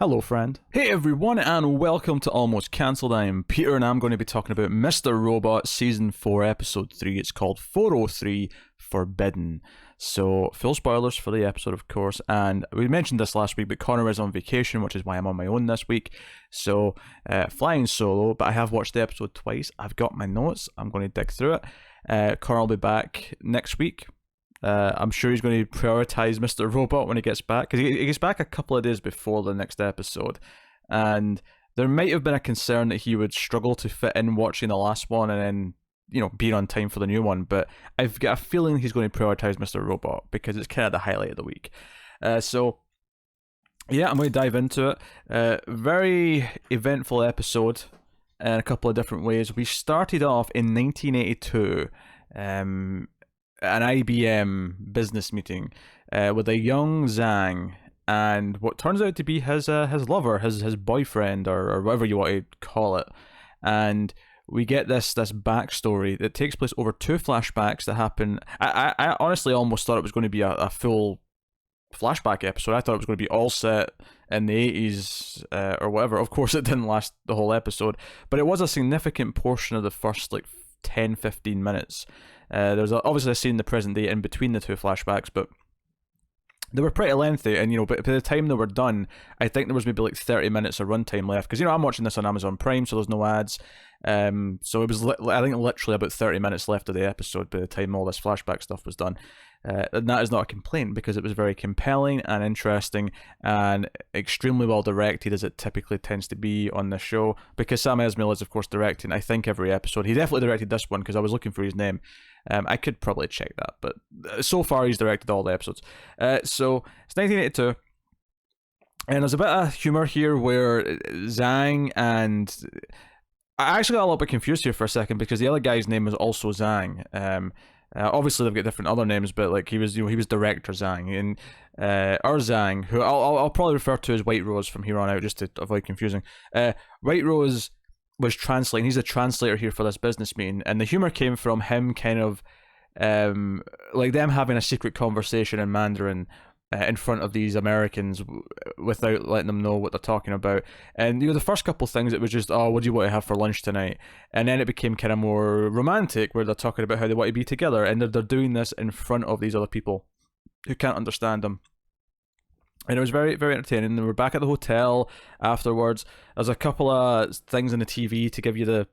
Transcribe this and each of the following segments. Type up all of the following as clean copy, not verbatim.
Hello, friend. Hey, everyone, and welcome to Almost Cancelled. I am Peter, and I'm going to be talking about Mr. Robot Season 4, Episode 3. It's called 403 Forbidden. So, full spoilers for the episode, of course, and we mentioned this last week, but Connor is on vacation, which is why I'm on my own this week. So, flying solo, but I have watched the episode twice. I've got my notes. I'm going to dig through it. Connor will be back next week. I'm sure he's going to prioritise Mr. Robot when he gets back, because he gets back a couple of days before the next episode, and there might have been a concern that he would struggle to fit in watching the last one and then, being on time for the new one, but I've got a feeling he's going to prioritise Mr. Robot, because it's kind of the highlight of the week. So, yeah, I'm going to dive into it. Very eventful episode in a couple of different ways. We started off in 1982, an IBM business meeting with a young Zhang and what turns out to be his lover, his boyfriend, or whatever you want to call it. And we get this backstory that takes place over two flashbacks that happen. I honestly almost thought it was going to be a full flashback episode. I thought it was going to be all set in the 80s or whatever. Of course, it didn't last the whole episode, but it was a significant portion of the first 10-15 minutes. There's obviously a scene in the present day in between the two flashbacks, but they were pretty lengthy, and by the time they were done, I think there was maybe 30 minutes of runtime left, because I'm watching this on Amazon Prime, so there's no ads. So it was I think literally about 30 minutes left of the episode by the time all this flashback stuff was done. And that is not a complaint, because it was very compelling and interesting and extremely well directed, as it typically tends to be on this show, because Sam Esmail is of course directing, I think, every episode. He definitely directed this one, because I was looking for his name. I could probably check that, but so far he's directed all the episodes. So it's 1982, and there's a bit of humour here where Zhang and... I actually got a little bit confused here for a second, because the other guy's name was also Zhang. Obviously they've got different other names, but he was director Zhang, and our Zhang, who I'll probably refer to as Whiterose from here on out, just to avoid confusing. Whiterose was translating. He's a translator here for this business meeting, and the humor came from him kind of them having a secret conversation in Mandarin in front of these Americans without letting them know what they're talking about. And the first couple of things, it was just, oh, what do you want to have for lunch tonight? And then it became kind of more romantic, where they're talking about how they want to be together, and they're doing this in front of these other people who can't understand them. And it was very, very entertaining. And we're back at the hotel afterwards. There's a couple of things on the TV to give you the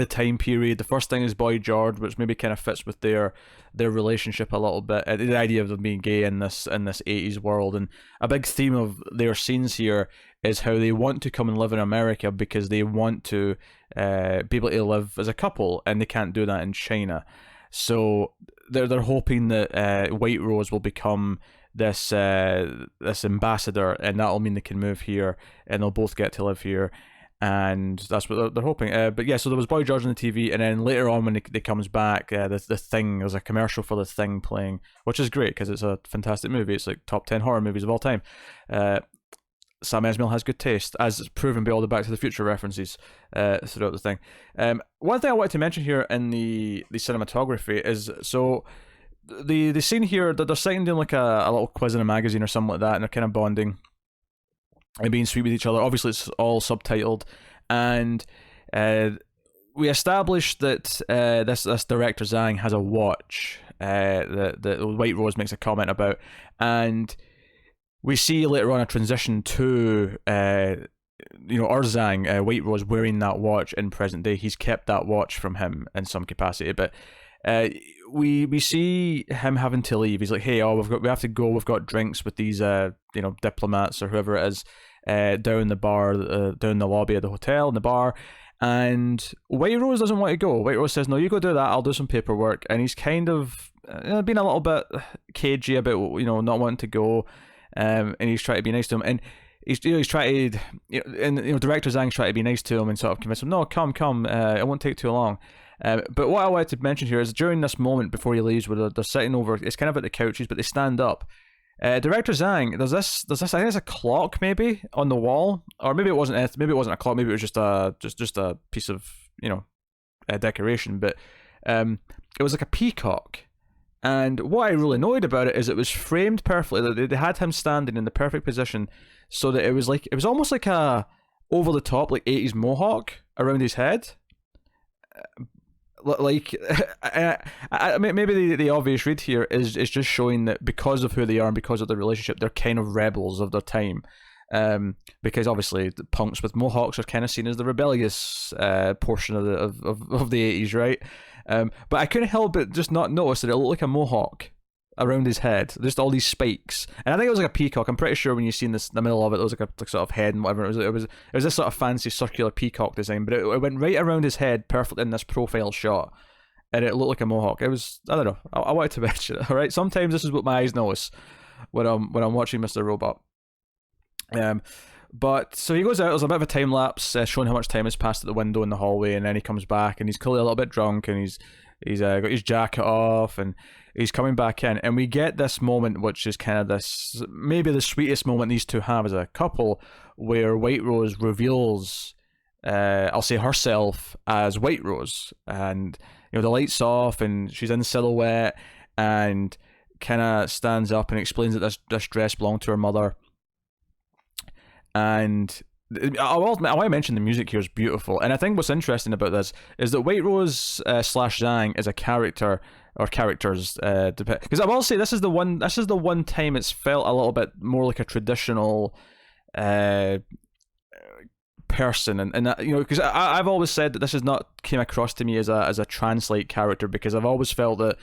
time period. The first thing is Boy George, which maybe kind of fits with their relationship a little bit. The idea of them being gay in this 80s world. And a big theme of their scenes here is how they want to come and live in America because they want to be able to live as a couple, and they can't do that in China. So they're hoping that Whiterose will become this ambassador, and that'll mean they can move here and they'll both get to live here, and that's what they're hoping. But yeah, so there was Boy George on the TV, and then later on when he comes back, the Thing, there's a commercial for the Thing playing, which is great because it's a fantastic movie. It's top 10 horror movies of all time. Sam Esmail has good taste, as is proven by all the Back to the Future references throughout the thing. One thing I wanted to mention here in the cinematography is, so the scene here that they're sitting doing a little quiz in a magazine or something like that, and they're kind of bonding and being sweet with each other. Obviously it's all subtitled, and we established that this director Zhang has a watch that Whiterose makes a comment about, and we see later on a transition to our Zhang, Whiterose, wearing that watch in present day. He's kept that watch from him in some capacity, but we see him having to leave. He's like, hey, we have to go. We've got drinks with these diplomats or whoever it is down the bar, down the lobby of the hotel, in the bar. And Whiterose doesn't want to go. Whiterose says, no, you go do that. I'll do some paperwork. And he's kind of being a little bit cagey about not wanting to go. And he's trying to be nice to him, and he's trying to, director Zhang's trying to be nice to him and sort of convince him, no, come, it won't take too long. But what I wanted to mention here is during this moment before he leaves, where they're sitting over, it's kind of at the couches, but they stand up. Director Zhang, there's this, I think it's a clock maybe on the wall, or maybe it wasn't a clock, maybe it was just a piece of decoration, but it was like a peacock And what I really annoyed about it is it was framed perfectly. They had him standing in the perfect position, so that it was almost like a over the top like 80s mohawk around his head. Like, maybe the obvious read here is just showing that because of who they are and because of their relationship, they're kind of rebels of their time. Because obviously the punks with mohawks are kind of seen as the rebellious portion of the 80s, right? But I couldn't help but just not notice that it looked like a mohawk around his head, just all these spikes, and I think it was like a peacock. I'm pretty sure when you seen this in the middle of it, there was like a sort of head and whatever. It was this sort of fancy circular peacock design, but it went right around his head, perfect in this profile shot, and it looked like a mohawk. It was, I don't know. I wanted to mention it. All right, sometimes this is what my eyes notice when I'm watching Mr. Robot. But so he goes out. There's a bit of a time lapse showing how much time has passed at the window in the hallway, and then he comes back, and he's clearly a little bit drunk, and he's got his jacket off, and he's coming back in, and we get this moment, which is kind of this maybe the sweetest moment these two have as a couple, where Whiterose reveals, I'll say herself as Whiterose, and the lights off, and she's in silhouette, and kind of stands up and explains that this dress belonged to her mother. And I want to mention the music here is beautiful, and I think what's interesting about this is that Whiterose / Zhang is a character or characters, because I will say this is the one time it's felt a little bit more like a traditional person, and that, because I've always said that this has not came across to me as a translate character, because I've always felt that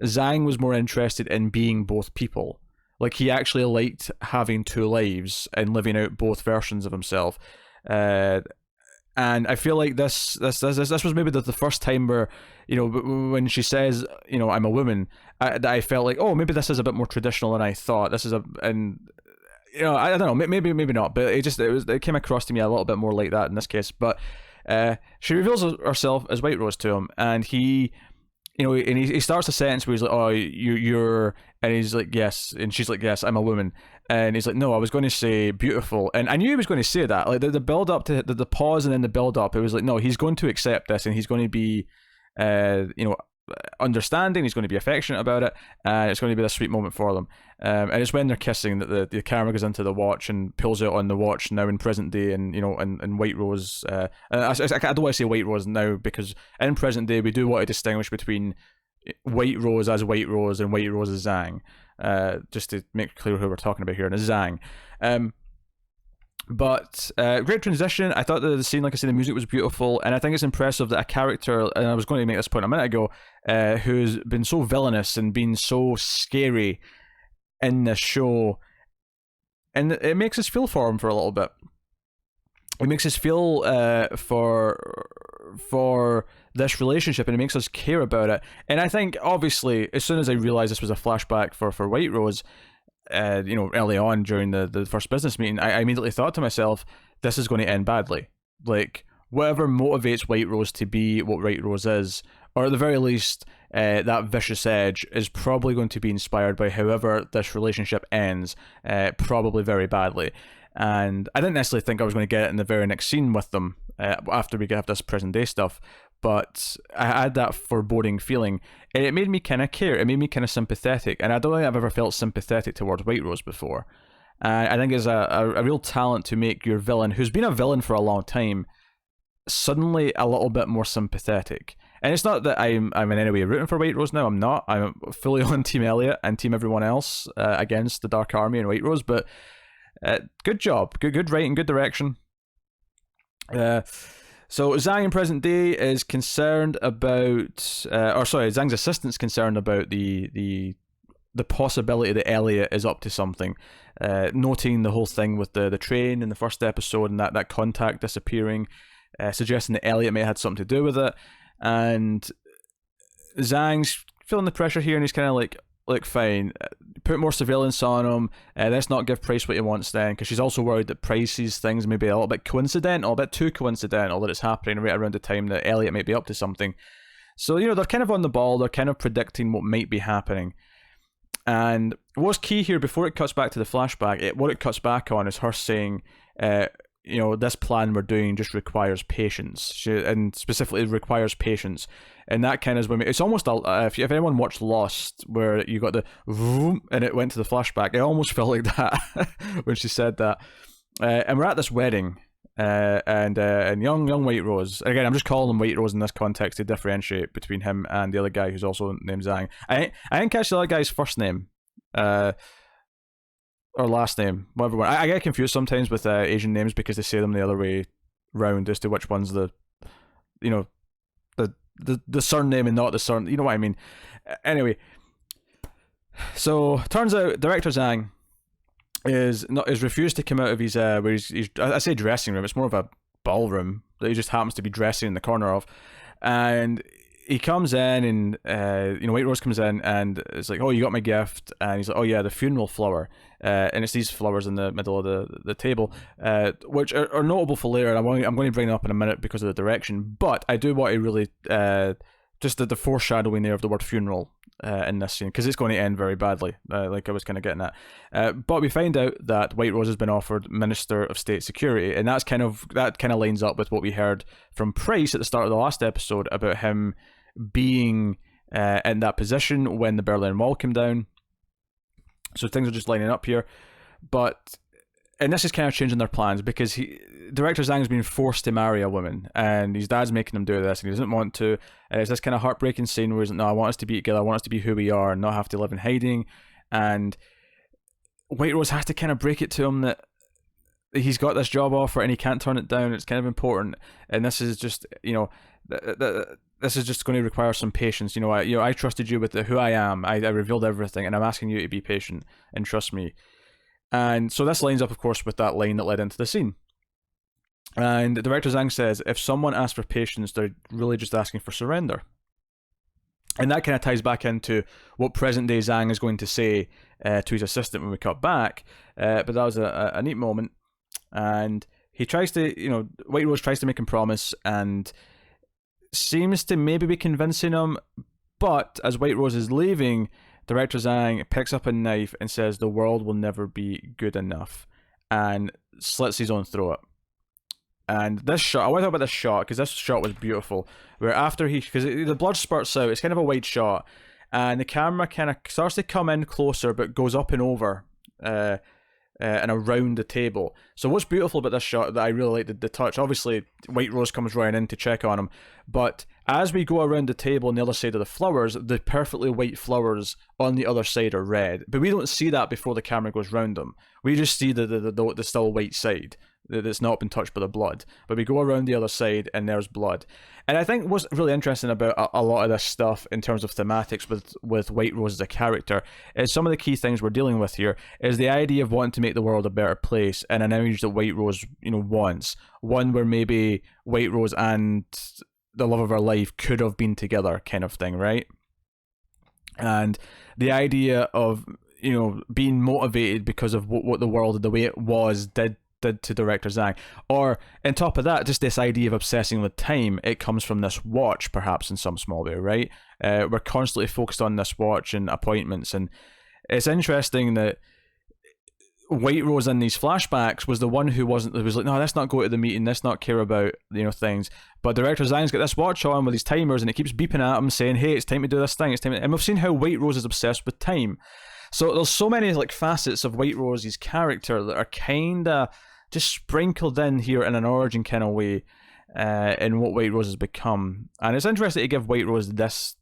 Zhang was more interested in being both people. Like, he actually liked having two lives and living out both versions of himself. And I feel like this was maybe the first time where, when she says, I'm a woman, I felt like, oh, maybe this is a bit more traditional than I thought. This is I don't know, maybe not, but it came across to me a little bit more like that in this case. But she reveals herself as Whiterose to him, and he. And he starts a sentence where he's like, oh, you're, and he's like, yes, and she's like, yes, I'm a woman, and he's like, no, I was going to say beautiful, and I knew he was going to say that, like the build up to the pause and then the build up, it was like, no, he's going to accept this, and he's going to be, understanding, he's going to be affectionate about it, and it's going to be a sweet moment for them. And it's when they're kissing that the camera goes into the watch and pulls out on the watch now in present day, and and Whiterose. I don't want to say Whiterose now, because in present day we do want to distinguish between Whiterose as Whiterose and Whiterose as Zhang, just to make clear who we're talking about here, and it's Zhang. But great transition. I thought that the scene, like I said, the music was beautiful, and I think it's impressive that a character, and I was going to make this point a minute ago, who's been so villainous and been so scary in this show, and it makes us feel for him for a little bit. It makes us feel for this relationship, and it makes us care about it. And I think, obviously, as soon as I realised this was a flashback for Whiterose, early on during the first business meeting, I immediately thought to myself, this is going to end badly. Like, whatever motivates Whiterose to be what Whiterose is, or at the very least, that vicious edge is probably going to be inspired by however this relationship ends, probably very badly. And I didn't necessarily think I was going to get it in the very next scene with them, after we have this present day stuff, but I had that foreboding feeling, and it made me kind of care, it made me kind of sympathetic, and I don't think I've ever felt sympathetic towards Whiterose before. I think it's a real talent to make your villain, who's been a villain for a long time, suddenly a little bit more sympathetic. And it's not that I'm in any way rooting for Whiterose now, I'm not. I'm fully on Team Elliot and Team everyone else against the Dark Army and Whiterose, but good job, good writing, good direction. So Zhang in present day is concerned about, Zhang's assistant's concerned about the possibility that Elliot is up to something, noting the whole thing with the train in the first episode and that contact disappearing, suggesting that Elliot may have had something to do with it. And Zhang's feeling the pressure here, and he's kind of like, look, fine, put more surveillance on him, let's not give Price what he wants then, because she's also worried that Price sees things maybe a little bit coincidental, a bit too coincidental, that it's happening right around the time that Elliot might be up to something. So, they're kind of on the ball, they're kind of predicting what might be happening. And what's key here, before it cuts back to the flashback, what it cuts back on is her saying, this plan we're doing just requires patience, and specifically requires patience. And that kind of is when it's almost if anyone watched Lost, where you got the vroom, and it went to the flashback, it almost felt like that when she said that. And we're at this wedding, and young Whiterose. Again, I'm just calling him Whiterose in this context to differentiate between him and the other guy who's also named Zhang. I didn't catch the other guy's first name. Or last name, whatever. I get confused sometimes with Asian names because they say them the other way round as to which one's the surname and not the surname. You know what I mean? Anyway, so turns out director Zhang is refused to come out of his where he's I say dressing room. It's more of a ballroom that he just happens to be dressing in the corner of, and he comes in and Whiterose comes in and it's like, oh, you got my gift, and he's like, oh yeah, the funeral flower, and it's these flowers in the middle of the table, which are notable for later, and I'm going to bring them up in a minute because of the direction, but I do want to really just the foreshadowing there of the word funeral in this scene, because it's going to end very badly, like I was kind of getting at. But we find out that Whiterose has been offered Minister of State Security, and that kind of lines up with what we heard from Price at the start of the last episode about him being in that position when the Berlin Wall came down. So things are just lining up here, and this is kind of changing their plans, because Director Zhang's been forced to marry a woman, and his dad's making him do this, and he doesn't want to. And it's this kind of heartbreaking scene where he's like, no, I want us to be together, I want us to be who we are and not have to live in hiding. And Whiterose has to kind of break it to him that he's got this job offer and he can't turn it down. It's kind of important, and this is just, this is just going to require some patience. I trusted you with who I am. I revealed everything, and I'm asking you to be patient and trust me. And so this lines up, of course, with that line that led into the scene. And Director Zhang says, if someone asks for patience, they're really just asking for surrender. And that kind of ties back into what present-day Zhang is going to say to his assistant when we cut back. But that was a neat moment. And he tries to, Whiterose tries to make him promise, and seems to maybe be convincing him. But as Whiterose is leaving, Director Zhang picks up a knife and says the world will never be good enough, and slits his own throat. And this shot, I want to talk about this shot, because this shot was beautiful, where after because the blood spurts out, it's kind of a wide shot, and the camera kind of starts to come in closer, but goes up and over and around the table. So what's beautiful about this shot that I really like the touch, obviously Whiterose comes running in to check on him, but as we go around the table on the other side of the flowers, the perfectly white flowers on the other side are red, but we don't see that before the camera goes round them. We just see the still white side that's not been touched by the blood, but we go around the other side and there's blood. And I think what's really interesting about a lot of this stuff in terms of thematics with Whiterose as a character is some of the key things we're dealing with here is the idea of wanting to make the world a better place, and an image that Whiterose wants, one where maybe Whiterose and the love of her life could have been together, kind of thing, right? And the idea of being motivated because of what the world, the way it was, did to Director Zhang. Or on top of that, just this idea of obsessing with time, it comes from this watch, perhaps in some small way, right? We're constantly focused on this watch and appointments, and it's interesting that Whiterose in these flashbacks was the one who was like, no, let's not go to the meeting, let's not care about things. But Director Zhang's got this watch on with these timers, and it keeps beeping at him saying, hey, it's time to do this thing, and we've seen how Whiterose is obsessed with time. So there's so many facets of Whiterose's character that are kinda just sprinkled in here in an origin kind of way in what Whiterose has become. And it's interesting to give Whiterose this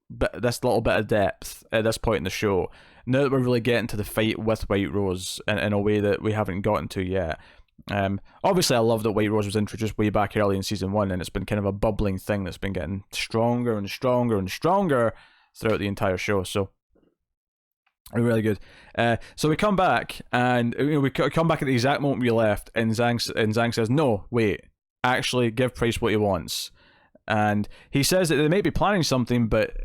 little bit of depth at this point in the show, now that we're really getting to the fight with Whiterose in a way that we haven't gotten to yet. Obviously I love that Whiterose was introduced way back early in season 1, and it's been kind of a bubbling thing that's been getting stronger and stronger and stronger throughout the entire show. So really good. So we come back, and we come back at the exact moment we left, and Zhang says, no, wait, actually give Price what he wants. And he says that they may be planning something, but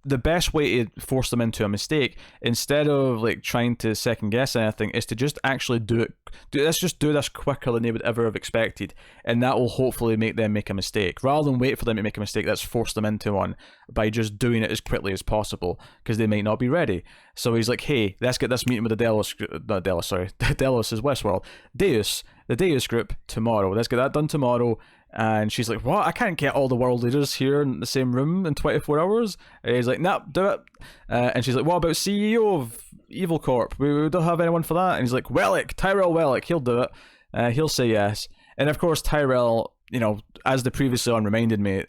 the best way to force them into a mistake, instead of like trying to second guess anything, is to just actually do it. Let's just do this quicker than they would ever have expected, and that will hopefully make them make a mistake. Rather than wait for them to make a mistake, let's force them into one by just doing it as quickly as possible, because they might not be ready. So he's like, hey, let's get this meeting with the Delos, not Delos, sorry, Delos is Westworld, the Deus group tomorrow. Let's get that done tomorrow. And she's like, what? I can't get all the world leaders here in the same room in 24 hours. And he's like, nah, do it. And she's like, what about CEO of Evil Corp? We don't have anyone for that. And he's like, Tyrell Wellick, he'll do it. He'll say yes. And of course, Tyrell, you know, as the previously on reminded me,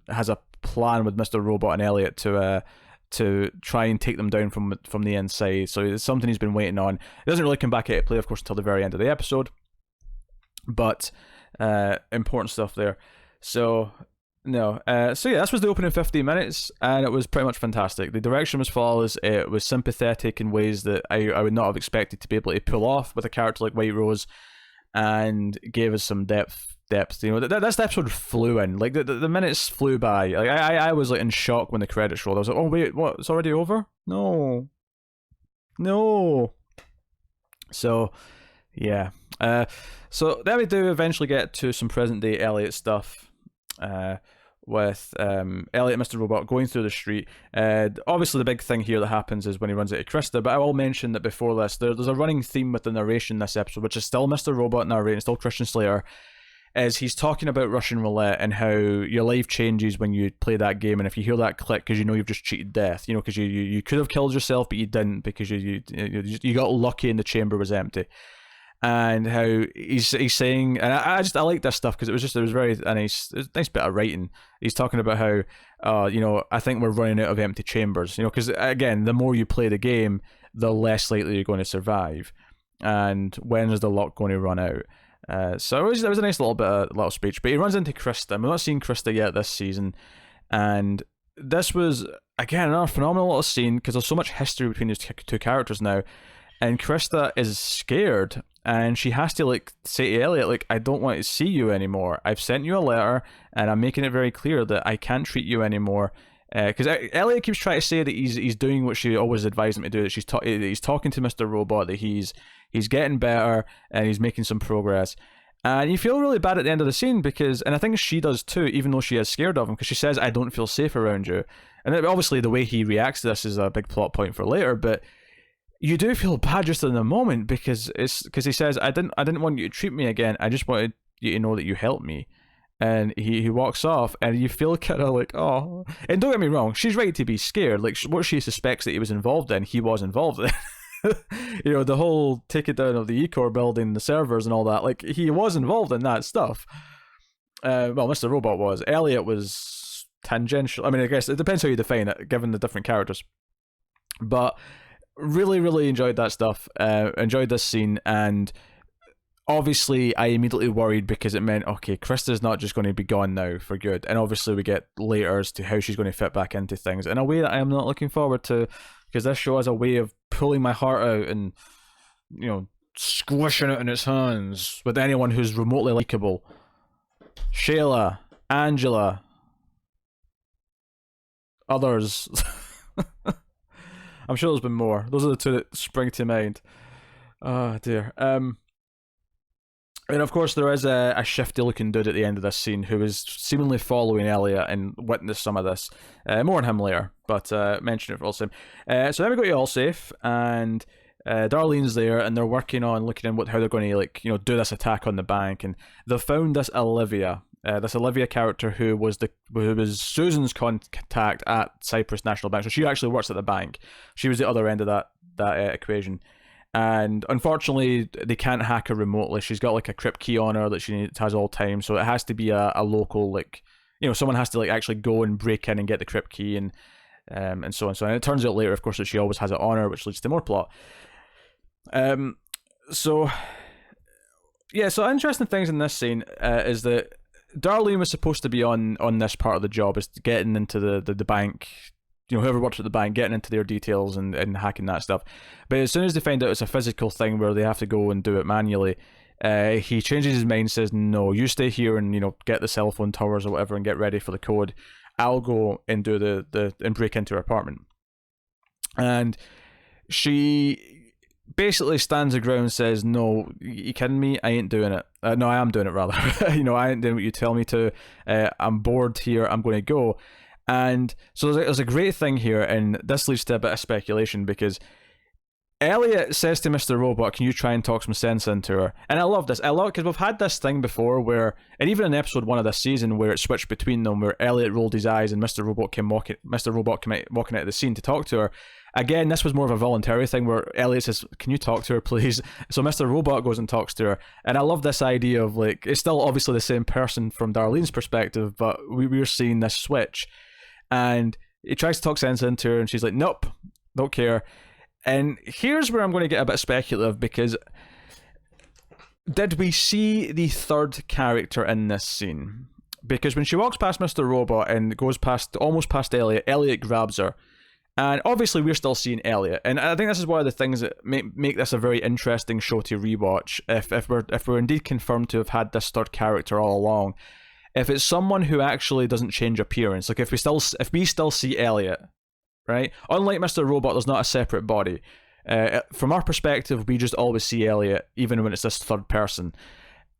has a plan with Mr. Robot and Elliot to try and take them down from the inside. So it's something he's been waiting on. It doesn't really come back into play, of course, until the very end of the episode. But important stuff there. So no, so yeah, this was the opening 15 minutes, and it was pretty much fantastic. The direction was flawless. It was sympathetic in ways that I would not have expected to be able to pull off with a character like Whiterose, and gave us some depth. You know, this episode flew in. Like the minutes flew by. Like I was like in shock when the credits rolled. I was like, oh wait, what? It's already over? No. So yeah. So then we do eventually get to some present day Elliot stuff, with Elliot and Mr. Robot going through the street. Obviously the big thing here that happens is when he runs into Krista, but I will mention that before this, there's a running theme with the narration in this episode, which is still Mr. Robot narrating, still Christian Slater, is he's talking about Russian roulette and how your life changes when you play that game, and if you hear that click, because you know you've just cheated death, you know, because you could have killed yourself, but you didn't, because you got lucky and the chamber was empty. And how he's saying, and I like this stuff because it was very a nice bit of writing. He's talking about how, you know, I think we're running out of empty chambers, you know, because again, the more you play the game, the less likely you're going to survive, and when is the luck going to run out? So it was a nice little speech. But he runs into Krista, and we're not seeing Krista yet this season, and this was again another phenomenal little scene because there's so much history between these two characters now. And Krista is scared, and she has to like say to Elliot, like, I don't want to see you anymore. I've sent you a letter, and I'm making it very clear that I can't treat you anymore. Because Elliot keeps trying to say that he's doing what she always advised him to do. That he's talking to Mr. Robot, that he's getting better and he's making some progress. And you feel really bad at the end of the scene because, and I think she does too, even though she is scared of him, because she says, "I don't feel safe around you." And obviously the way he reacts to this is a big plot point for later, but you do feel bad just in the moment because he says, I didn't want you to treat me again. I just wanted you to know that you helped me. And he walks off, and you feel kind of like, oh. And don't get me wrong, she's right to be scared. Like, what she suspects that he was involved in, he was involved in. You know, the whole taking down of the E-Core building, the servers and all that. Like, he was involved in that stuff. Well, Mr. Robot was. Elliot was tangential. I mean, I guess it depends how you define it, given the different characters. But really, really enjoyed that stuff. Enjoyed this scene, and obviously I immediately worried because it meant, okay, Krista's not just going to be gone now for good, and obviously we get later as to how she's going to fit back into things in a way that I am not looking forward to, because this show has a way of pulling my heart out and, you know, squishing it in its hands with anyone who's remotely likable. Shayla, Angela, others. I'm sure there's been more. Those are the two that spring to mind. Oh dear. And of course there is a shifty looking dude at the end of this scene who is seemingly following Elliot and witnessed some of this. More on him later, but mention it for all the same. So then we go to Allsafe, and Darlene's there, and they're working on looking at how they're going to, like, you know, do this attack on the bank, and they've found this Olivia. This Olivia character who was Susan's contact at Cyprus National Bank. So she actually works at the bank. She was the other end of that equation. And unfortunately, they can't hack her remotely. She's got like a crypt key on her that she has all time. So it has to be a local, like, you know, someone has to like actually go and break in and get the crypt key and so on. So, and it turns out later, of course, that she always has it on her, which leads to more plot. So interesting things in this scene is that Darlene was supposed to be on this part of the job, is getting into the bank, you know, whoever works at the bank, getting into their details and hacking that stuff. But as soon as they find out it's a physical thing where they have to go and do it manually, he changes his mind, says, no, you stay here and, you know, get the cell phone towers or whatever and get ready for the code. I'll go and do and break into her apartment. And she basically stands her ground and says, no, you kidding me? I ain't doing it. No, I am doing it, rather. I ain't doing what you tell me to. I'm bored here. I'm going to go. And so there's a great thing here, and this leads to a bit of speculation, because Elliot says to Mr. Robot, can you try and talk some sense into her? And I love this. I love it because we've had this thing before where, and even in episode 1 of this season, where it switched between them, where Elliot rolled his eyes and Mr. Robot came walking out of the scene to talk to her. Again, this was more of a voluntary thing where Elliot says, can you talk to her, please? So Mr. Robot goes and talks to her. And I love this idea of, like, it's still obviously the same person from Darlene's perspective, but we're seeing this switch. And he tries to talk sense into her, and she's like, nope, don't care. And here's where I'm going to get a bit speculative, because did we see the third character in this scene? Because when she walks past Mr. Robot and goes almost past Elliot, Elliot grabs her. And obviously we're still seeing Elliot. And I think this is one of the things that make this a very interesting show to rewatch. If we're indeed confirmed to have had this third character all along. If it's someone who actually doesn't change appearance, like if we still see Elliot, right? Unlike Mr. Robot, there's not a separate body. From our perspective, we just always see Elliot, even when it's this third person.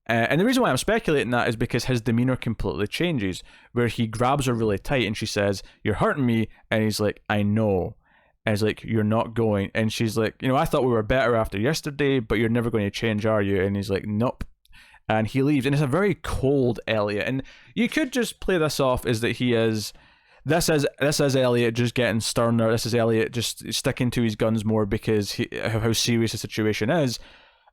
And the reason why I'm speculating that is because his demeanor completely changes, where he grabs her really tight and she says, you're hurting me, and he's like, I know. And he's like, you're not going. And she's like, I thought we were better after yesterday, but you're never going to change, are you? And he's like, nope. And he leaves, and it's a very cold Elliot. And you could just play this off as that he is... This is Elliot just getting sterner. This is Elliot just sticking to his guns more because of how serious the situation is.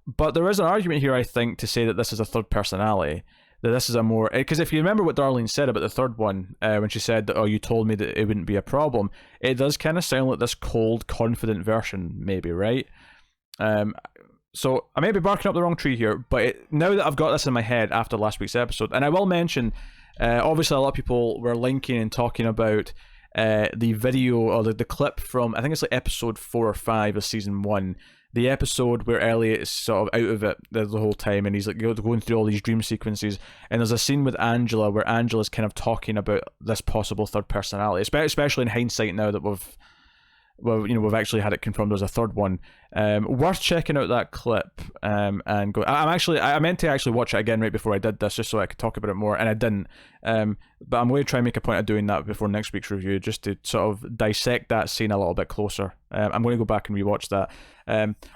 But there is an argument here, I think, to say that this is a third personality. That this is a more... Because if you remember what Darlene said about the third one, when she said that, you told me that it wouldn't be a problem, it does kind of sound like this cold, confident version, maybe, right? So I may be barking up the wrong tree here, but now that I've got this in my head after last week's episode, and I will mention, obviously a lot of people were linking and talking about the video or the clip from, I think it's like episode 4 or 5 of season 1, the episode where Elliot is sort of out of it the whole time, and he's like going through all these dream sequences, and there's a scene with Angela where Angela's kind of talking about this possible third personality, especially in hindsight now that we've actually had it confirmed there's a third one. Worth checking out that clip and go. I meant to actually watch it again right before I did this, just so I could talk about it more, and I didn't. But I'm going to try and make a point of doing that before next week's review, just to sort of dissect that scene a little bit closer. I'm going to go back and rewatch that.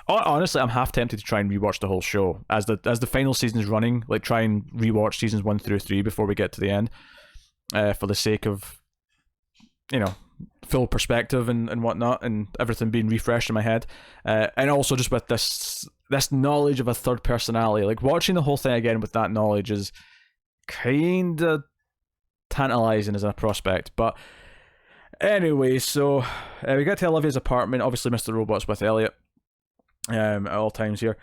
Honestly, I'm half tempted to try and rewatch the whole show as the final season is running. Like, try and rewatch seasons 1 through 3 before we get to the end, for the sake of, full perspective and whatnot, and everything being refreshed in my head, and also just with this knowledge of a third personality, like watching the whole thing again with that knowledge is kind of tantalizing as a prospect. But anyway, so we get to Olivia's apartment. Obviously Mr. Robot's with Elliot at all times here.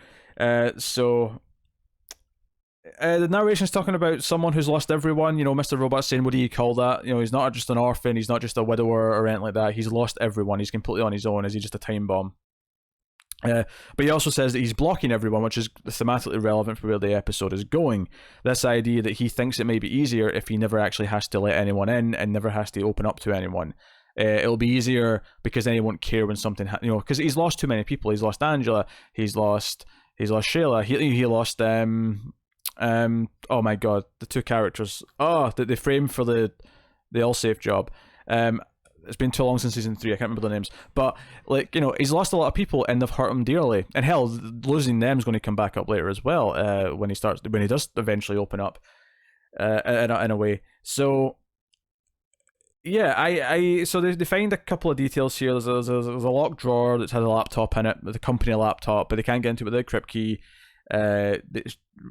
The narration's talking about someone who's lost everyone. Mr. Robot's saying, what do you call that? He's not just an orphan, he's not just a widower or anything like that. He's lost everyone. He's completely on his own. Is he just a time bomb? But he also says that he's blocking everyone, which is thematically relevant for where the episode is going. This idea that he thinks it may be easier if he never actually has to let anyone in and never has to open up to anyone. It'll be easier because then he won't care when something because he's lost too many people. He's lost Angela, he's lost Shayla, he lost oh my god, the two characters that they framed for the All Safe job. It's been too long since season 3, I can't remember the names, but he's lost a lot of people and they've hurt him dearly, and hell, losing them is going to come back up later as well, when he does eventually open up in a way. So yeah, so they find a couple of details here. There's a locked drawer that has a laptop in it, the company laptop, but they can't get into it with their crypt key.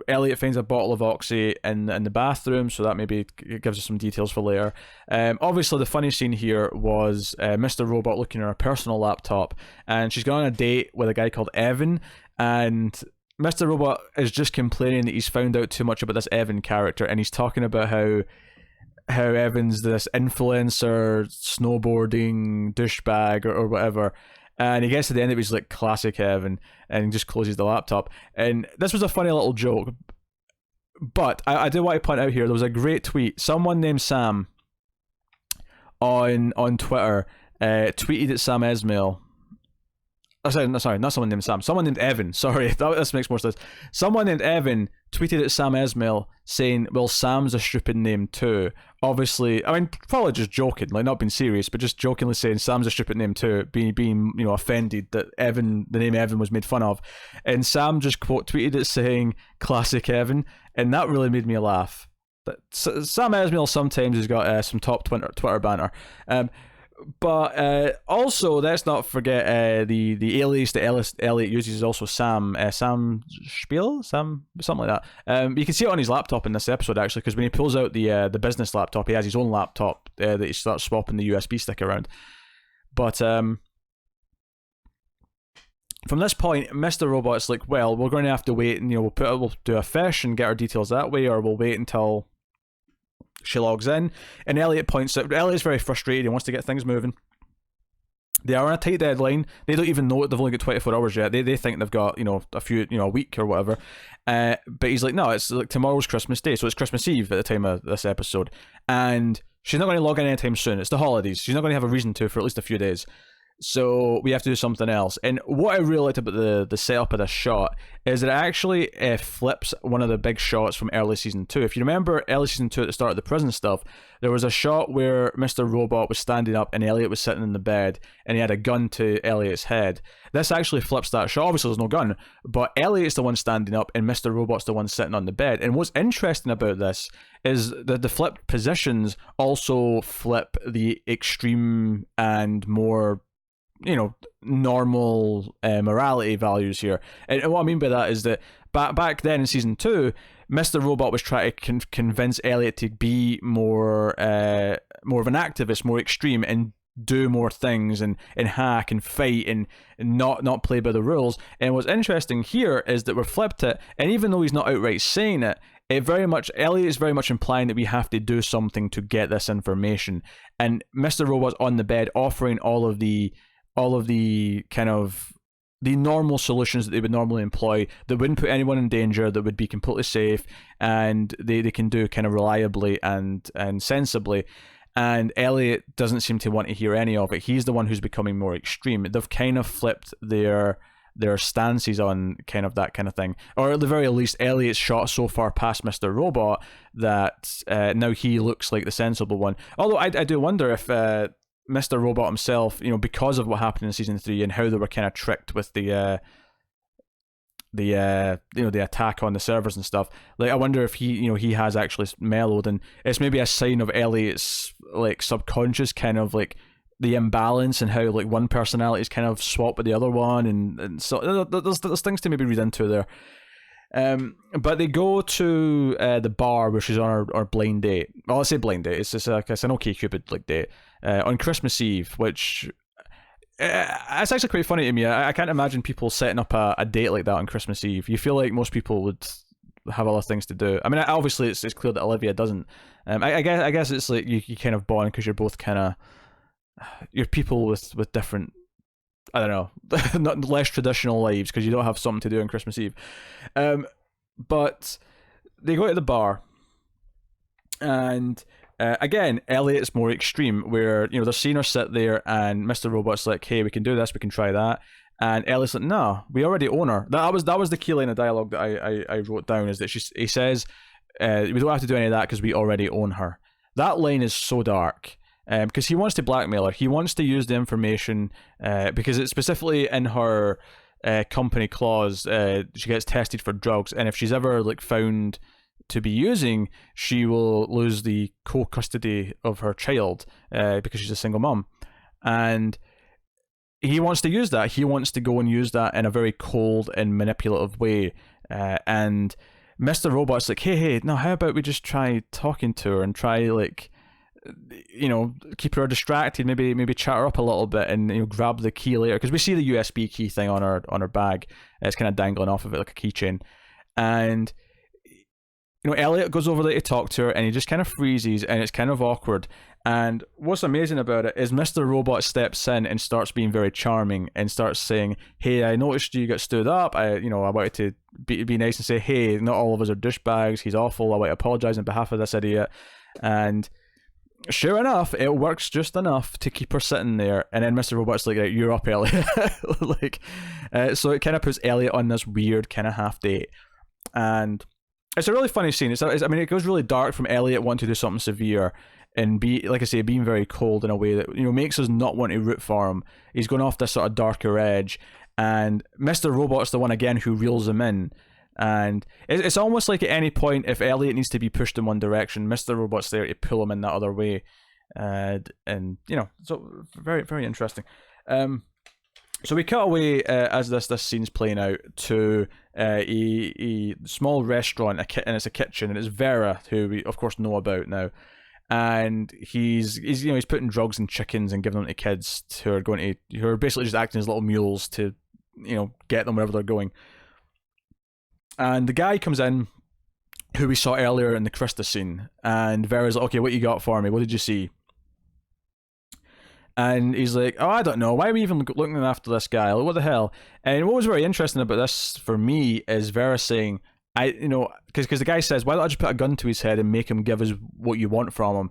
Elliot finds a bottle of Oxy in the bathroom, so that maybe gives us some details for later. Obviously the funny scene here was Mr. Robot looking at her personal laptop, and she's gone on a date with a guy called Evan, and Mr. Robot is just complaining that he's found out too much about this Evan character, and he's talking about how Evan's this influencer, snowboarding douchebag or whatever. And he gets to the end of it, he's like, classic Evan, and he just closes the laptop. And this was a funny little joke. But I do want to point out here, there was a great tweet. Someone named Sam on Twitter tweeted at Sam Esmail. Sorry, not someone named Sam. Someone named Evan. Sorry, this makes more sense. Someone named Evan tweeted at Sam Esmail saying, well, Sam's a stupid name too. Obviously, I mean, probably just joking, like not being serious, but just jokingly saying Sam's a stupid name too, being offended that the name Evan was made fun of. And Sam just quote tweeted it saying, classic Evan. And that really made me laugh. But Sam Esmail sometimes has got some top Twitter banter. But also, let's not forget the alias that Elliot uses is also Sam Spiel, something like that. You can see it on his laptop in this episode actually, because when he pulls out the business laptop, he has his own laptop that he starts swapping the USB stick around. But from this point, Mr. Robot's like, well, we're going to have to wait, and we'll do a fish and get our details that way, or we'll wait until she logs in. And Elliot points out, Elliot's very frustrated, he wants to get things moving. They are on a tight deadline. They don't even know it, they've only got 24 hours yet. They think they've got a week or whatever. But he's like, no, it's like tomorrow's Christmas Day, so it's Christmas Eve at the time of this episode, and she's not going to log in anytime soon. It's the holidays, she's not going to have a reason to for at least a few days. So we have to do something else. And what I really liked about the setup of this shot is that it actually flips one of the big shots from early season 2. If you remember early season 2 at the start of the prison stuff, there was a shot where Mr. Robot was standing up and Elliot was sitting in the bed and he had a gun to Elliot's head. This actually flips that shot. Obviously there's no gun, but Elliot's the one standing up and Mr. Robot's the one sitting on the bed. And what's interesting about this is that the flipped positions also flip the extreme and more normal morality values here. And what I mean by that is that back then in season 2, Mr. Robot was trying to convince Elliot to be more of an activist, more extreme, and do more things and hack and fight and not play by the rules. And what's interesting here is that we're flipped it, and even though he's not outright saying it, Elliot is very much implying that we have to do something to get this information. And Mr. Robot's on the bed offering all of the kind of the normal solutions that they would normally employ that wouldn't put anyone in danger, that would be completely safe, and they can do kind of reliably and sensibly. And Elliot doesn't seem to want to hear any of it. He's the one who's becoming more extreme. They've kind of flipped their stances on kind of that kind of thing. Or at the very least, Elliot's shot so far past Mr. Robot that now he looks like the sensible one. Although I do wonder if Mr. Robot himself, because of what happened in season 3 and how they were kind of tricked with the attack on the servers and stuff. Like, I wonder if he has actually mellowed, and it's maybe a sign of Elliot's like subconscious kind of like the imbalance and how like one personality is kind of swapped with the other one, and so there's things to maybe read into there. But they go to the bar where she's on our blind date. Well, I say blind date. It's just it's an OkCupid like date on Christmas Eve, which it's actually quite funny to me. I can't imagine people setting up a date like that on Christmas Eve. You feel like most people would have other things to do. I mean, obviously it's clear that Olivia doesn't. I guess it's like you kind of bond because you're both kind of you're people with different, I don't know, not less traditional lives because you don't have something to do on Christmas Eve. But they go to the bar, and again, Elliot's more extreme, where they're seeing her sit there, and Mr. Robot's like, "Hey, we can do this, we can try that," and Elliot's like, "No, we already own her." That was the key line of dialogue that I wrote down, is that he says, "We don't have to do any of that because we already own her." That line is so dark. Because he wants to blackmail her. He wants to use the information because it's specifically in her company clause. She gets tested for drugs, and if she's ever like found to be using, she will lose the co-custody of her child because she's a single mom. And he wants to use that. He wants to go and use that in a very cold and manipulative way. And Mr. Robot's like, hey, no, how about we just try talking to her and try like, keep her distracted, maybe chat her up a little bit, and grab the key later, because we see the USB key thing on her bag. It's kind of dangling off of it like a keychain, and Elliot goes over there to talk to her, and he just kind of freezes, and it's kind of awkward. And what's amazing about it is Mr. Robot steps in and starts being very charming and starts saying, "Hey, I noticed you got stood up. I wanted to be nice and say, hey, not all of us are douchebags. He's awful. I want to apologize on behalf of this idiot." And sure enough, it works just enough to keep her sitting there, and then Mr. Robot's like, right, you're up, Elliot. Like, so it kind of puts Elliot on this weird kind of half date, and it's a really funny scene. I mean, it goes really dark from Elliot wanting to do something severe, and like I say, being very cold in a way that, you know, makes us not want to root for him. He's going off this sort of darker edge, and Mr. Robot's the one again who reels him in. And it's almost like at any point, if Elliot needs to be pushed in one direction, Mr. Robot's there to pull him in that other way. And you know, so very, very interesting. So we cut away as this scene's playing out to a small restaurant, and it's a kitchen, and it's Vera, who we of course know about now. And he's you know, he's putting drugs in chickens and giving them to kids who are basically just acting as little mules to, you know, get them wherever they're going. And the guy comes in, who we saw earlier in the Krista scene, and Vera's like, okay, what you got for me? What did you see? And he's like, oh, I don't know. Why are we even looking after this guy? Like, what the hell? And what was very interesting about this for me is Vera saying, because the guy says, why don't I just put a gun to his head and make him give us what you want from him?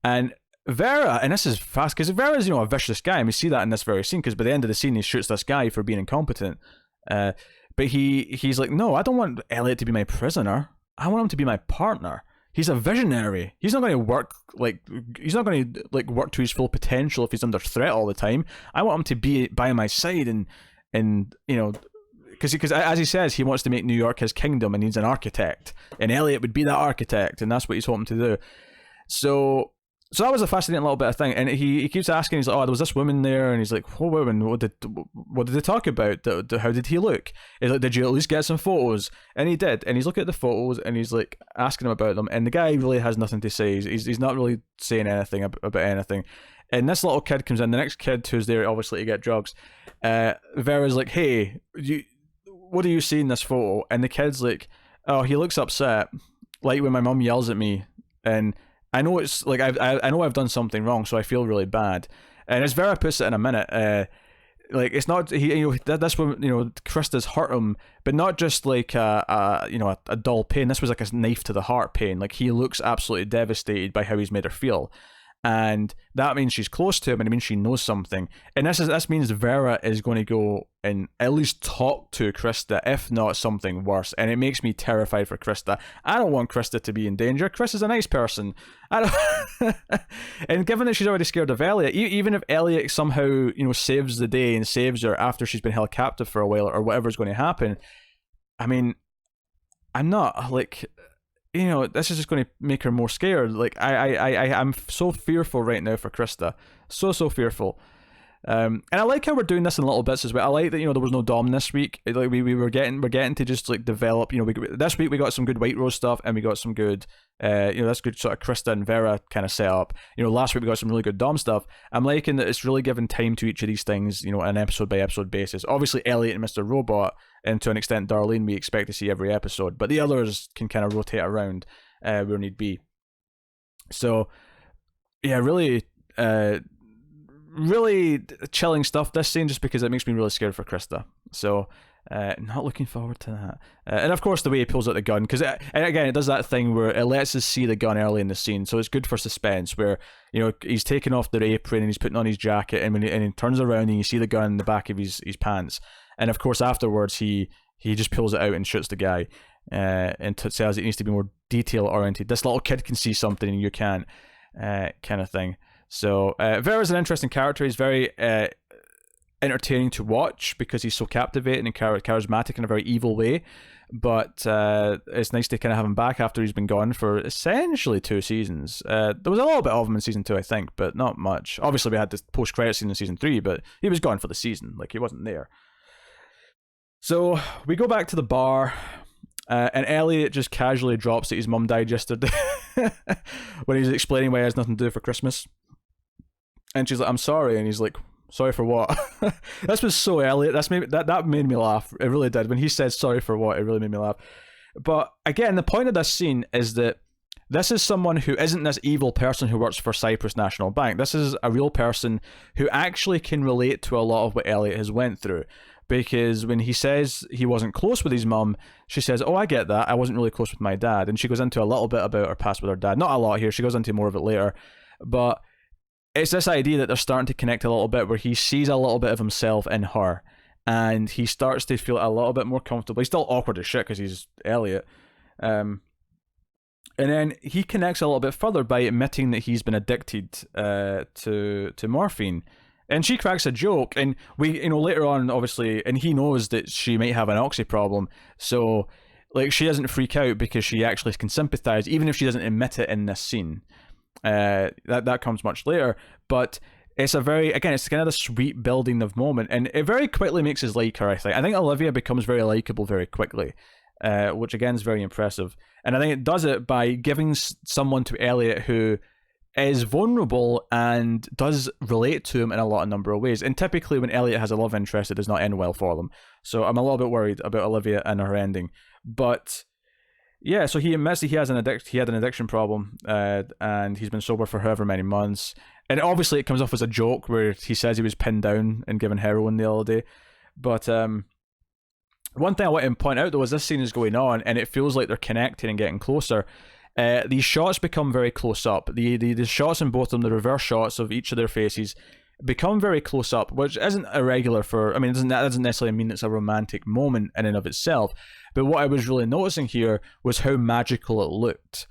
And Vera, and this is fast, because Vera's, you know, a vicious guy, and we see that in this very scene, because by the end of the scene, he shoots this guy for being incompetent. But he's like, no, I don't want Elliot to be my prisoner. I want him to be my partner. He's a visionary. He's not going to work work to his full potential if he's under threat all the time. I want him to be by my side, and you know, because as he says, he wants to make New York his kingdom and needs an architect, and Elliot would be that architect, and that's what he's hoping to do. So that was a fascinating little bit of thing, and he keeps asking, he's like, oh, there was this woman there, and he's like, what woman? What did they talk about? How did he look? He's like, did you at least get some photos? And he did, and he's looking at the photos, and he's like asking him about them, and the guy really has nothing to say. He's not really saying anything about anything. And this little kid comes in, the next kid who's there obviously to get drugs. Vera's like, hey, what do you see in this photo? And the kid's like, oh, he looks upset, like when my mum yells at me, and I know it's like I know I've done something wrong, so I feel really bad. And as Vera puts it in a minute, like it's not this woman, you know, Krista's hurt him, but not just like a dull pain. This was like a knife to the heart pain. Like, he looks absolutely devastated by how he's made her feel, and that means she's close to him, and it means she knows something. And this means Vera is going to go and at least talk to Krista, if not something worse. And it makes me terrified for Krista. I don't want Krista to be in danger. Krista's a nice person. And given that she's already scared of Elliot, even if Elliot somehow, you know, saves the day and saves her after she's been held captive for a while, or whatever's going to happen, I mean, I'm not like, you know, this is just going to make her more scared. Like, I'm so fearful right now for Krista, so fearful. And I like how we're doing this in little bits as well. I like that, you know, there was no Dom this week. Like, we're getting to just like develop. You know, this week we got some good Whiterose stuff, and we got some good, that's good sort of Krista and Vera kind of setup. You know, last week we got some really good Dom stuff. I'm liking that it's really giving time to each of these things, you know, on an episode by episode basis. Obviously, Elliot and Mr. Robot, and to an extent Darlene, we expect to see every episode, but the others can kind of rotate around where need be. So yeah, really chilling stuff this scene, just because it makes me really scared for Krista. So not looking forward to that. And of course the way he pulls out the gun, because again it does that thing where it lets us see the gun early in the scene, so it's good for suspense, where, you know, he's taking off their apron and he's putting on his jacket, and when he turns around and you see the gun in the back of his pants, and of course afterwards he just pulls it out and shoots the guy, and says it needs to be more detail oriented. This little kid can see something and you can't, kind of thing. So Vera's an interesting character. He's very entertaining to watch because he's so captivating and charismatic in a very evil way. But it's nice to kind of have him back after he's been gone for essentially 2 seasons. There was a little bit of him in season 2, I think, but not much. Obviously, we had this post-credit scene in season 3, but he was gone for the season. Like, he wasn't there. So we go back to the bar. And Elliot just casually drops that his mum died yesterday when he's explaining why he has nothing to do for Christmas. And she's like, I'm sorry. And he's like, sorry for what? This was so Elliot. That made me laugh. It really did. When he said sorry for what, it really made me laugh. But again, the point of this scene is that this is someone who isn't this evil person who works for Cyprus National Bank. This is a real person who actually can relate to a lot of what Elliot has went through. Because when he says he wasn't close with his mum, she says, oh, I get that. I wasn't really close with my dad. And she goes into a little bit about her past with her dad. Not a lot here. She goes into more of it later. but it's this idea that they're starting to connect a little bit, where he sees a little bit of himself in her, and he starts to feel a little bit more comfortable. He's still awkward as shit because he's Elliot. And then he connects a little bit further by admitting that he's been addicted to morphine. And she cracks a joke, and we, later on, obviously, and he knows that she might have an oxy problem, so, like, she doesn't freak out because she actually can sympathize, even if she doesn't admit it in this scene. That comes much later, but it's it's kind of the sweet building of moment, and it very quickly makes us like her, I think. I think Olivia becomes very likable very quickly, which again is very impressive. And I think it does it by giving someone to Elliot who is vulnerable and does relate to him in a number of ways. And typically when Elliot has a love interest, it does not end well for them. So I'm a little bit worried about Olivia and her ending. But yeah, so he admits that he had an addiction problem, and he's been sober for however many months. And obviously it comes off as a joke where he says he was pinned down and given heroin the other day. But one thing I want to point out though is this scene is going on and it feels like they're connecting and getting closer. These shots become very close up. The shots in both of them, the reverse shots of each of their faces, become very close up, which isn't irregular that doesn't necessarily mean it's a romantic moment in and of itself. But what I was really noticing here was how magical it looked.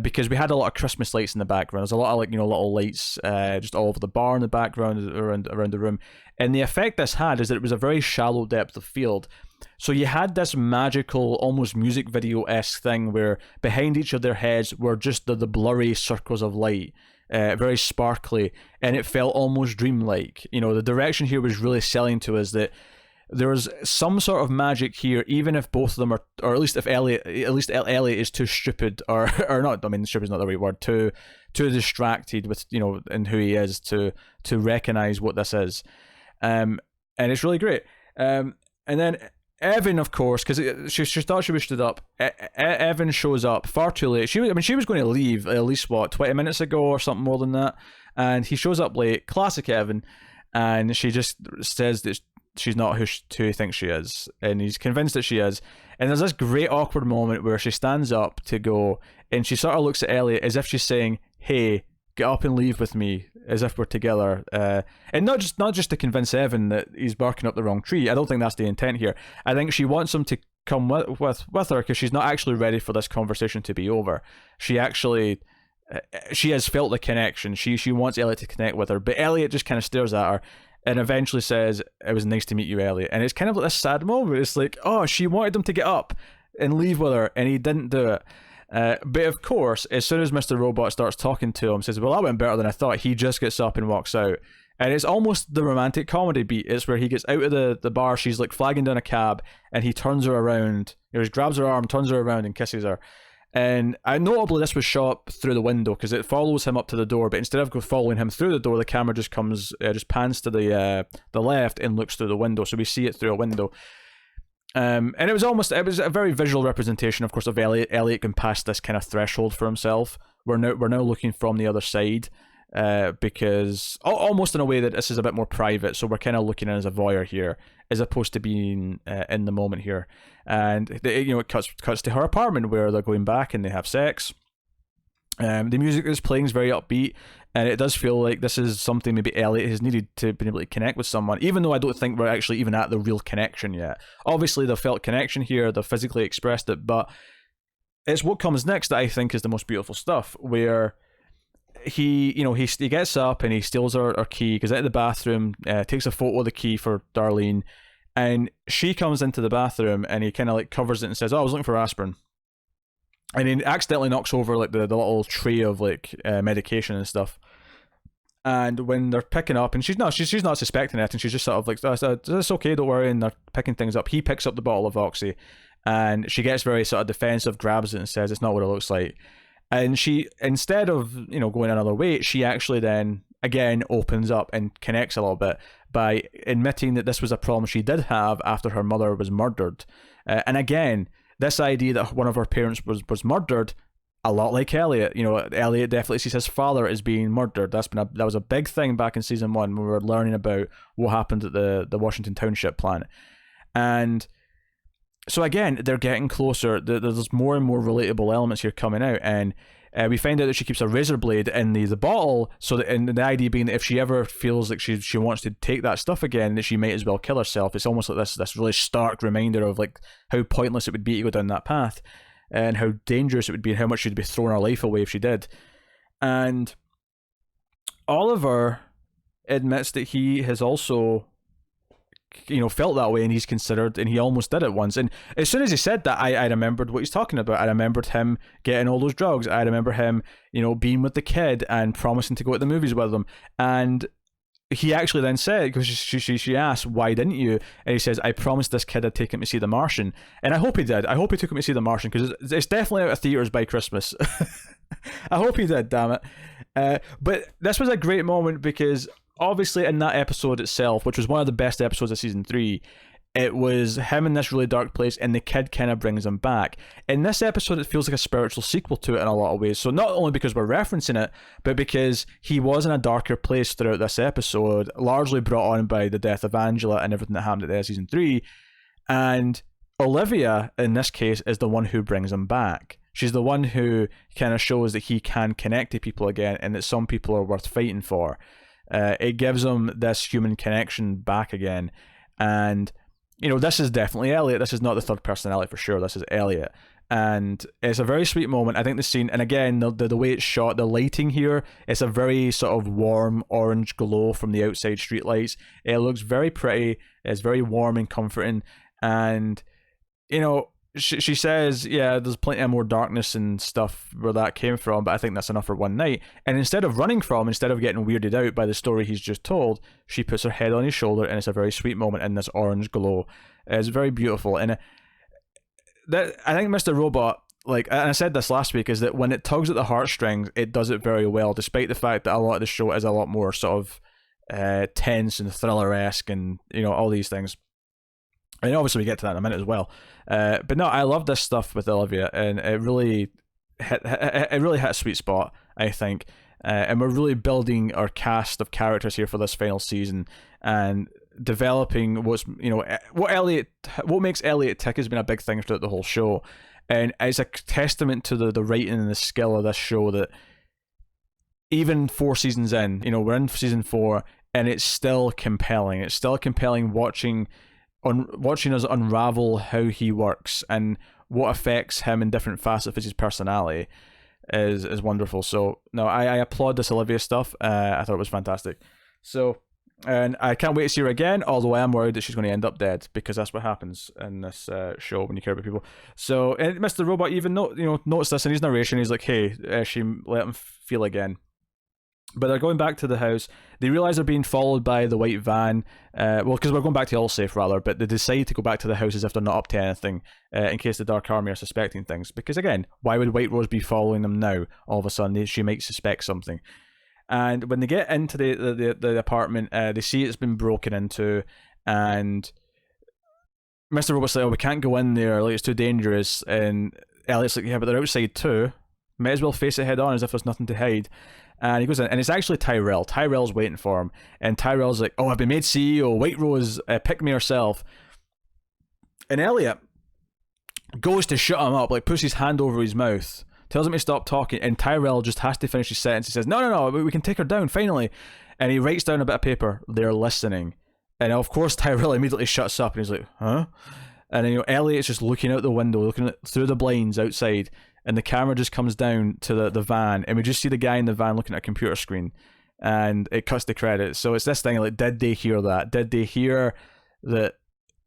Because we had a lot of Christmas lights in the background. There's a lot of little lights just all over the bar in the background around the room. And the effect this had is that it was a very shallow depth of field. So you had this magical, almost music video-esque thing where behind each of their heads were just the blurry circles of light, very sparkly, and it felt almost dreamlike. The direction here was really selling to us that there was some sort of magic here, even if both of them are, or at least if Elliot is too stupid, or not. I mean, stupid is not the right word. Too distracted with and who he is to recognize what this is, and it's really great. And then Evan, of course, because she thought she was stood up. Evan shows up far too late. She was going to leave at least 20 minutes ago or something more than that, and he shows up late. Classic Evan, and she just says that she's not who he thinks she is, and he's convinced that she is. And there's this great awkward moment where she stands up to go, and she sort of looks at Elliot as if she's saying, "Hey, get up and leave with me," as if we're together. And not just to convince Evan that he's barking up the wrong tree. I don't think that's the intent here. I think she wants him to come with her because she's not actually ready for this conversation to be over. She has felt the connection. She wants Elliot to connect with her, but Elliot just kind of stares at her and eventually says, "It was nice to meet you, Elliot." And it's kind of like this sad moment. It's like, oh, she wanted him to get up and leave with her, and he didn't do it. But of course, as soon as Mr. Robot starts talking to him, says, "Well, that went better than I thought," he just gets up and walks out. And it's almost the romantic comedy beat. It's where he gets out of the bar, she's like flagging down a cab, and he turns her around, he grabs her arm, turns her around and kisses her. And notably, this was shot through the window because it follows him up to the door, but instead of following him through the door, the camera just pans to the left and looks through the window, so we see it through a window. And it was a very visual representation, of course, of Elliot. Elliot can pass this kind of threshold for himself. We're now looking from the other side, because almost in a way that this is a bit more private, so we're kind of looking in as a voyeur here, as opposed to being in the moment here. And it cuts to her apartment where they're going back and they have sex. The music that's playing is very upbeat, and it does feel like this is something maybe Elliot has needed to be able to connect with someone, even though I don't think we're actually even at the real connection yet. Obviously they've felt connection here, they've physically expressed it, but it's what comes next that I think is the most beautiful stuff, where he gets up and he steals her key, goes out of the bathroom, takes a photo of the key for Darlene, and she comes into the bathroom and he kind of like covers it and says, "Oh, I was looking for aspirin." And he accidentally knocks over like the little tray of like medication and stuff. And when they're picking up, and she's not suspecting it, and she's just sort of like, "It's okay, don't worry," and they're picking things up. He picks up the bottle of Oxy, and she gets very sort of defensive, grabs it and says, "It's not what it looks like." And she, instead of going another way, she actually then again opens up and connects a little bit by admitting that this was a problem she did have after her mother was murdered. And again, this idea that one of her parents was murdered, a lot like Elliot. Elliot definitely sees his father as being murdered. That was a big thing back in season 1 when we were learning about what happened at the Washington Township plant. And so again, they're getting closer. There's more and more relatable elements here coming out, and We find out that she keeps a razor blade in the bottle, so that, and the idea being that if she ever feels like she wants to take that stuff again, that she might as well kill herself. It's almost like this really stark reminder of like how pointless it would be to go down that path, and how dangerous it would be, and how much she'd be throwing her life away if she did. And Oliver admits that he has also, felt that way, and he's considered, and he almost did it once. And as soon as he said that, I remembered what he's talking about. I remembered him getting all those drugs. I remember him, being with the kid and promising to go to the movies with them. And he actually then said, because she asked, why didn't you? And he says, I promised this kid I'd take him to see The Martian. And I hope he did. I hope he took him to see The Martian, because it's definitely out of theaters by Christmas. I hope he did, damn it. But this was a great moment, because obviously in that episode itself, which was one of the best episodes of season 3, it was him in this really dark place, and the kid kind of brings him back. In this episode, it feels like a spiritual sequel to it in a lot of ways. So not only because we're referencing it, but because he was in a darker place throughout this episode, largely brought on by the death of Angela and everything that happened at the end of season 3. And Olivia, in this case, is the one who brings him back. She's the one who kind of shows that he can connect to people again, and that some people are worth fighting for. It gives him this human connection back again. And this is definitely Elliot. This is not the third personality for sure. This is Elliot. And it's a very sweet moment. I think the scene, and again, the way it's shot, the lighting here, it's a very sort of warm orange glow from the outside streetlights. It looks very pretty. It's very warm and comforting. And, she says, yeah, there's plenty of more darkness and stuff where that came from, but I think that's enough for one night. And instead of running from, instead of getting weirded out by the story he's just told, she puts her head on his shoulder, and it's a very sweet moment in this orange glow. It's very beautiful. And that, I think Mr. Robot, and I said this last week, is that when it tugs at the heartstrings, it does it very well, despite the fact that a lot of the show is a lot more sort of tense and thriller-esque and, all these things. And obviously we get to that in a minute as well. But no, I love this stuff with Olivia, and it really hit a sweet spot, I think. And we're really building our cast of characters here for this final season, and developing what makes Elliot tick has been a big thing throughout the whole show. And it's a testament to the writing and the skill of this show that even 4 seasons in, we're in season 4, and it's still compelling. It's still compelling watching us unravel how he works and what affects him in different facets of his personality is wonderful. So no, I applaud this Olivia stuff. I thought it was fantastic. So, and I can't wait to see her again, although I am worried that she's going to end up dead, because that's what happens in this show when you care about people. So, and Mr. Robot even noticed this in his narration. He's like, hey, she let him feel again. But they're going back to the house. They realize they're being followed by the white van. Because we're going back to Allsafe, rather. But they decide to go back to the house as if they're not up to anything, in case the Dark Army are suspecting things. Because again, why would Whiterose be following them now? All of a sudden, she might suspect something. And when they get into the apartment, they see it's been broken into. And Mr. Robot's like, oh, we can't go in there. Like, it's too dangerous. And Elliot's like, yeah, but they're outside too. Might as well face it head on as if there's nothing to hide. And he goes in, and it's actually Tyrell. Tyrell's waiting for him, and Tyrell's like, oh, I've been made CEO, Whiterose, pick me herself. And Elliot goes to shut him up, puts his hand over his mouth, tells him to stop talking, and Tyrell just has to finish his sentence. He says, no, we can take her down, finally. And he writes down a bit of paper, they're listening. And of course, Tyrell immediately shuts up, and he's like, huh? And then, Elliot's just looking out the window, looking through the blinds outside, and the camera just comes down to the van, and we just see the guy in the van looking at a computer screen, and it cuts the credits. So it's this thing, did they hear that? Did they hear that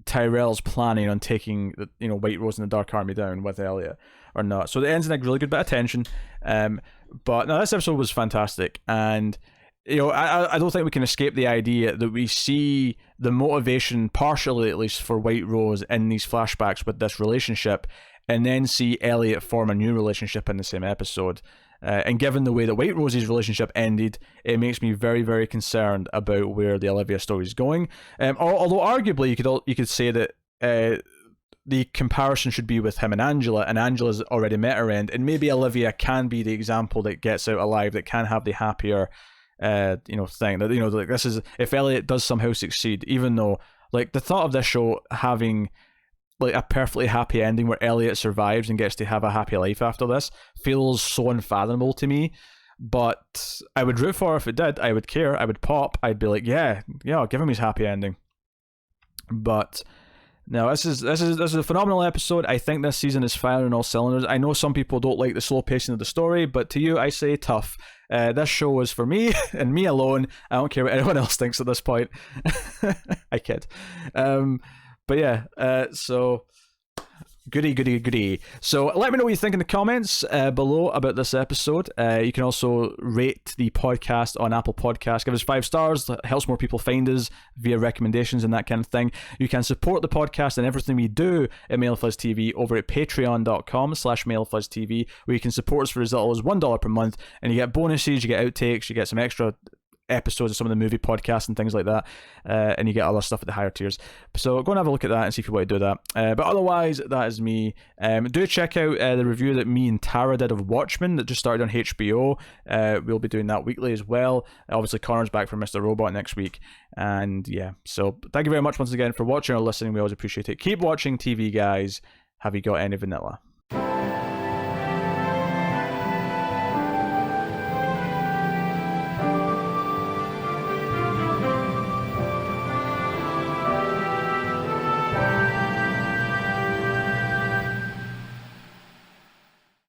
Tyrell's planning on taking Whiterose and the Dark Army down with Elliot or not? So it ends in a really good bit of tension. But no, this episode was fantastic, and I don't think we can escape the idea that we see the motivation, partially at least, for Whiterose in these flashbacks with this relationship, and then see Elliot form a new relationship in the same episode. And given the way that Whiterose's relationship ended, it makes me very, very concerned about where the Olivia story is going. Although arguably you could say that the comparison should be with him and Angela's already met her end, and maybe Olivia can be the example that gets out alive, that can have the happier thing. That this is, if Elliot does somehow succeed, even though the thought of this show having like a perfectly happy ending where Elliot survives and gets to have a happy life after this feels so unfathomable to me. But I would root for her if it did. I would care. I would pop. I'd be like, yeah, give him his happy ending. But no, this is a phenomenal episode. I think this season is firing on all cylinders. I know some people don't like the slow pacing of the story, but to you, I say tough. This show is for me and me alone. I don't care what anyone else thinks at this point. I kid. But yeah, so goody. So let me know what you think in the comments below about this episode. You can also rate the podcast on Apple Podcasts. Give us 5 stars. That helps more people find us via recommendations and that kind of thing. You can support the podcast and everything we do at MailFuzz TV over at patreon.com/MailFuzz TV, where you can support us for as little as $1 per month, and you get bonuses, you get outtakes, you get some extra episodes of some of the movie podcasts and things like that, and you get other stuff at the higher tiers. So go and have a look at that and see if you want to do that. But otherwise, that is me. Do check out the review that me and Tara did of Watchmen that just started on HBO. We'll be doing that weekly as well. Obviously, Connor's back for Mr. Robot next week. And yeah, so thank you very much once again for watching or listening. We always appreciate it. Keep watching TV, guys. Have you got any vanilla?